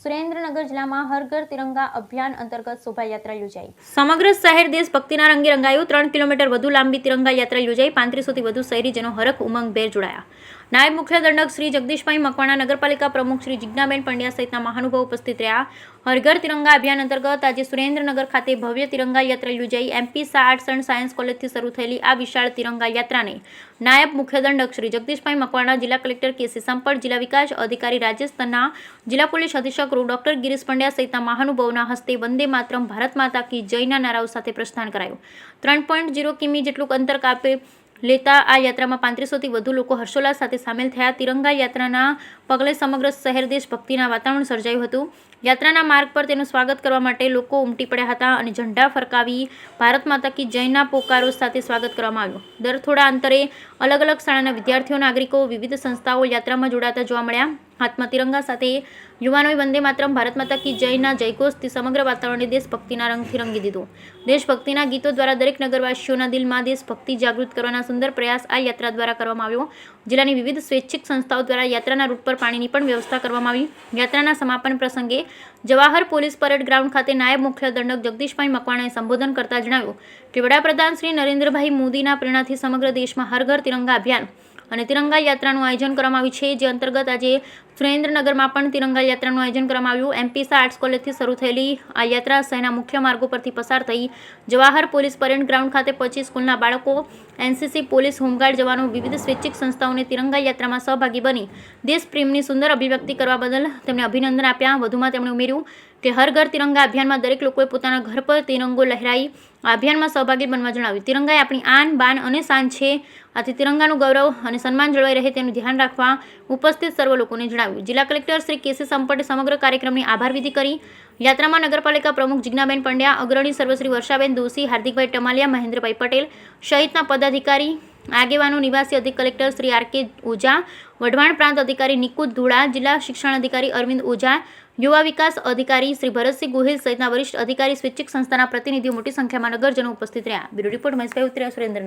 સુરેન્દ્રનગર જિલ્લામાં હર ઘર તિરંગા અભિયાન અંતર્ગત શોભાયાત્રા યોજાઈ. સમગ્ર શહેર દેશભક્તિના રંગે રંગાયું. 3 કિલોમીટર વધુ લાંબી તિરંગા યાત્રા યોજાઈ. 3500થી વધુ શહેરીજનો હરખ ઉમંગભેર જોડાયા. નાયબ મુખ્ય દંડક શ્રી જગદીશભાઈ મકવાણા, નગરપાલિકા પ્રમુખ શ્રી જિજ્ઞાબેન પંડ્યા સહિતના મહાનુભાવો ઉપસ્થિત રહ્યા. હર ઘર તિરંગા અભિયાન અંતર્ગત આજે સુરેન્દ્રનગર ખાતે ભવ્ય તિરંગા યાત્રા યોજાઈ. MP આર્ટ્સ એન્ડ સાયન્સ કોલેજથી શરૂ થયેલી આ વિશાળ તિરંગા યાત્રાને નાયબ મુખ્ય દંડક શ્રી જગદીશભાઈ મકવાણા, જિલ્લા કલેક્ટર KC સંપટ, જિલ્લા વિકાસ અધિકારી રાજસ્થાનના જિલ્લા પોલીસ અધિક્ષક ડોક્ટર ગિરીશ પંડ્યા સહિતના મહાનુભાવોના હસ્તે વંદે માતરમ, ભારત માતા કી જયના નારાઓ સાથે પ્રસ્થાન કરાયું. 3.0 કિમી જેટલું અંતર કાપે લેતા આ યાત્રામાં 3500થી વધુ લોકો હર્ષોલ્લાસ સાથે સામેલ થયા. તિરંગા યાત્રાના પગલે સમગ્ર શહેર દેશભક્તિના વાતાવરણ સર્જાયું હતું. યાત્રાના માર્ગ પર તેનું સ્વાગત કરવા માટે લોકો ઉમટી પડ્યા હતા અને ઝંડા ફરકાવી ભારત માતા કી જયના પોકારો સાથે સ્વાગત કરવામાં આવ્યું. દર થોડા અંતરે અલગ અલગ શાળાના વિદ્યાર્થીઓ, નાગરિકો, વિવિધ સંસ્થાઓ યાત્રામાં જોડાતા જોવા મળ્યા. હાથમાં તિરંગા સાથે યુવાનોએ વંદે માતરમ, ભારત માતા કી જયના જયઘોષથી સમગ્ર વાતાવરણને દેશભક્તિના રંગથી રંગી દીધું. દેશભક્તિના ગીતો દ્વારા દરેક નગરવાસીઓના દિલમાં દેશભક્તિ જાગૃત કરવાના સુંદર પ્રયાસ આ યાત્રા દ્વારા કરવામાં આવ્યો. જિલ્લાની વિવિધ સ્વૈચ્છિક સંસ્થાઓ દ્વારા યાત્રાના રૂટ પર પાણીની પણ વ્યવસ્થા કરવામાં આવી. યાત્રાના સમાપન પ્રસંગે જવાહર પોલીસ પરેડ ગ્રાઉન્ડ ખાતે નાયબ મુખ્ય દંડક જગદીશભાઈ મકવાણાએ સંબોધન કરતા જણાવ્યું કે વડાપ્રધાન શ્રી નરેન્દ્રભાઈ મોદીના પ્રેરણાથી સમગ્ર દેશમાં હર ઘર તિરંગા અભિયાન અને તિરંગા યાત્રાનું આયોજન કરવામાં આવ્યું છે, જે અંતર્ગત આજે સુરેન્દ્રનગરમાં પણ તિરંગા યાત્રાનું આયોજન કરવામાં આવ્યું. MP આર્ટ્સ કોલેજથી શરૂ થયેલી આ યાત્રા શહેરના મુખ્ય માર્ગો પરથી પસાર થઈ જવાહર પોલીસ પરેડ ગ્રાઉન્ડ ખાતે પહોંચી સ્કૂલના બાળકો, NCC, પોલીસ, હોમગાર્ડ જવાનો, વિવિધ સ્વૈચ્છિક સંસ્થાઓને તિરંગા યાત્રામાં સહભાગી બની દેશપ્રેમની સુંદર અભિવ્યક્તિ કરવા બદલ તેમને અભિનંદન આપ્યા. વધુમાં તેમણે ઉમેર્યું કે હર ઘર તિરંગા અભિયાનમાં દરેક લોકોએ પોતાના ઘર પર તિરંગો લહેરાઈ આ અભિયાનમાં સહભાગી બનવા જણાવ્યું. તિરંગા એ આપણી આન, બાન અને શાન છે. આથી તિરંગાનું ગૌરવ અને સન્માન જળવાઈ રહે તેનું ધ્યાન રાખવા ઉપસ્થિત સર્વ લોકોને જણાવ્યું. જિલ્લા કલેક્ટર શ્રી KC સંપટે સમગ્ર કાર્યક્રમની આભાર વિધિ કરી. યાત્રામાં નગરપાલિકા પ્રમુખ જિજ્ઞાબેન પંડ્યા, અગ્રણી સર્વશ્રી વર્ષાબેન દોશી, હાર્દિકભાઈ ટમાલિયા, મહેન્દ્રભાઈ પટેલ સહિતના પદાધિકારી, આગેવાનો, નિવાસી અધિક કલેક્ટર શ્રી RK ઓઝા, વઢવાણ પ્રાંત અધિકારી નિકુત ધુડા, જિલ્લા શિક્ષણ અધિકારી અરવિંદ ઓઝા, યુવા વિકાસ અધિકારી શ્રી ભરતસિંહ ગોહિલ સહિતના વરિષ્ઠ અધિકારી, સ્વૈચ્છિક સંસ્થાના પ્રતિનિધિઓ મોટી સંખ્યામાં નગરજનો ઉપસ્થિત રહ્યા. બ્યુરો રિપોર્ટ મહેશભાઈ ઉત્તરા, સુરેન્દ્રનગર.